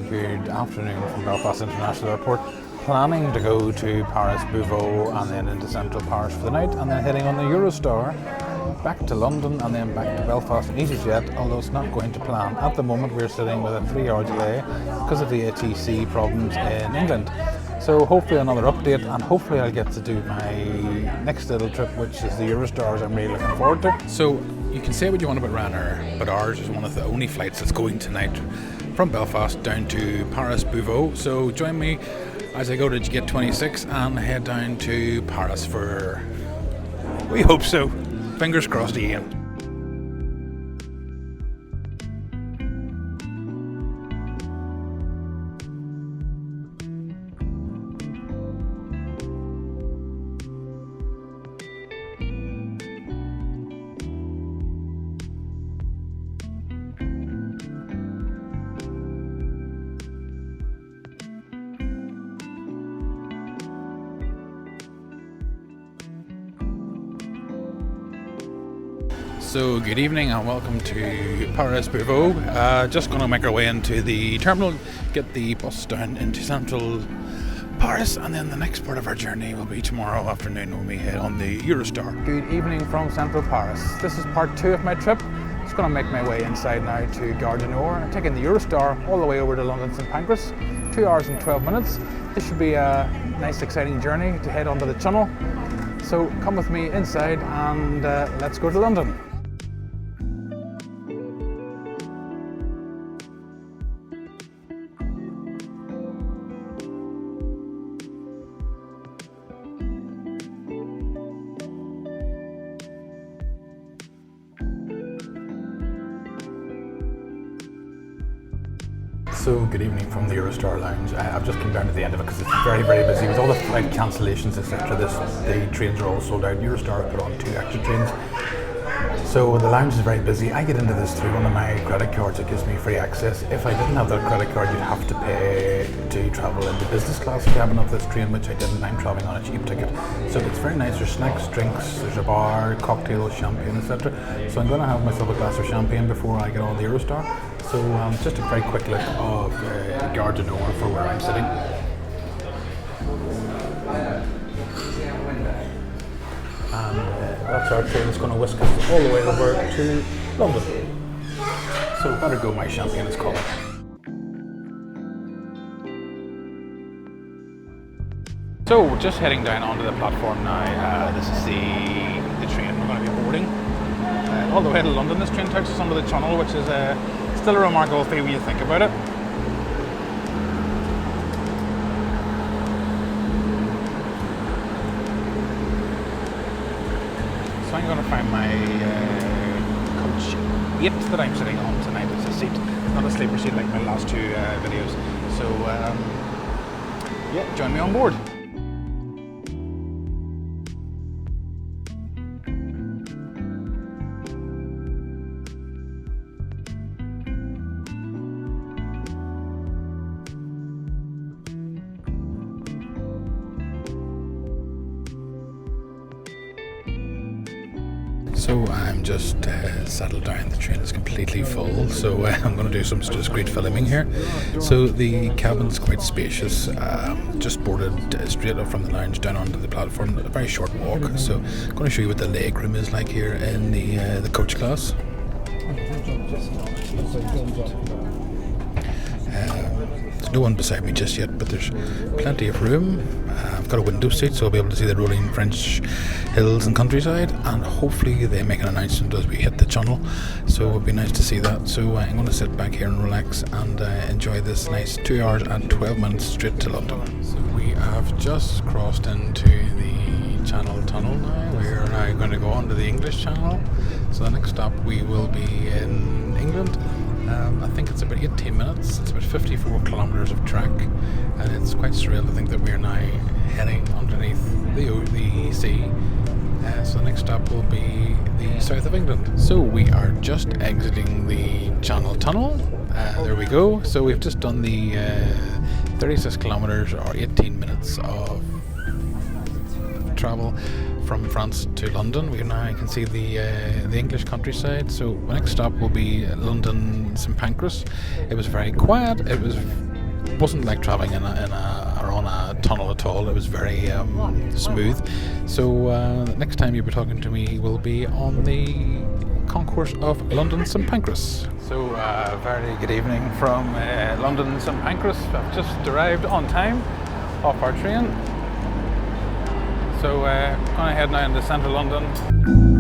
very good afternoon from Belfast International Airport. Planning to go to Paris Beauvau and then into central Paris for the night, and then heading on the Eurostar back to London and then back to Belfast in EasyJet, although it's not going to plan. At the moment we're sitting with a 3-hour delay because of the ATC problems in England. So hopefully another update, and hopefully I'll get to do my next little trip, which is the Eurostars I'm really looking forward to. So you can say what you want about Ryanair, but ours is one of the only flights that's going tonight from Belfast down to Paris Beauvau. So join me as I go to Gate 26 and head down to Paris for, we hope so, fingers crossed again. So good evening and welcome to Paris Beauvau. Just going to make our way into the terminal, get the bus down into central Paris, and then the next part of our journey will be tomorrow afternoon when we head on the Eurostar. Good evening from central Paris. This is part 2 of my trip. Just going to make my way inside now to Gare du Nord. I'm taking the Eurostar all the way over to London St Pancras, 2 hours and 12 minutes. This should be a nice exciting journey to head onto the tunnel. So come with me inside and let's go to London. So good evening from the Eurostar lounge. I've just come down to the end of it because it's very, very busy with all the flight cancellations, etc. The trains are all sold out. Eurostar have put on 2 extra trains. So the lounge is very busy. I get into this through one of my credit cards that gives me free access. If I didn't have that credit card, you'd have to pay to travel in the business class cabin of this train, which I didn't. I'm travelling on a cheap ticket. So it's very nice. There's snacks, drinks, there's a bar, cocktails, champagne, etc. So I'm going to have myself a glass of champagne before I get on the Eurostar. So just a very quick look of Gare du Nord for where I'm sitting. And that's our train that's going to whisk us all the way over to London. So better go, my champagne is calling. So just heading down onto the platform now. This is the train we're going to be boarding. All the way to London. This train takes us under the tunnel, which is still a remarkable thing when you think about it. So I'm going to find my coach 8 that I'm sitting on tonight. It's a seat, not a sleeper seat like my last 2 videos. So yeah, join me on board. So I'm just settled down. The train is completely full, so I'm going to do some discreet filming here. So the cabin's quite spacious. Just boarded straight up from the lounge down onto the platform. A very short walk. So I'm going to show you what the leg room is like here in the coach class. There's no one beside me just yet, but there's plenty of room. I've got a window seat, so I'll be able to see the rolling French hills and countryside, and hopefully they make an announcement as we hit the tunnel, so it would be nice to see that. So I'm going to sit back here and relax and enjoy this nice 2 hours and 12 minutes straight to London. So we have just crossed into the Channel Tunnel now. We are now going to go on to the English Channel, so the next stop we will be in England. I think it's about 18 minutes, it's about 54 kilometres of track, and it's quite surreal to think that we're now heading underneath the sea. So the next stop will be the south of England. So we are just exiting the Channel Tunnel. There we go. So we've just done the 36 kilometres or 18 minutes of travel from France to London. We now can see the English countryside. So the next stop will be London St Pancras. It was very quiet. It was wasn't like travelling in or on a tunnel at all. It was very smooth. So next time you'll be talking to me, he will be on the concourse of London St Pancras. So very good evening from London St Pancras. I've just arrived on time off our train. So going ahead now into central London.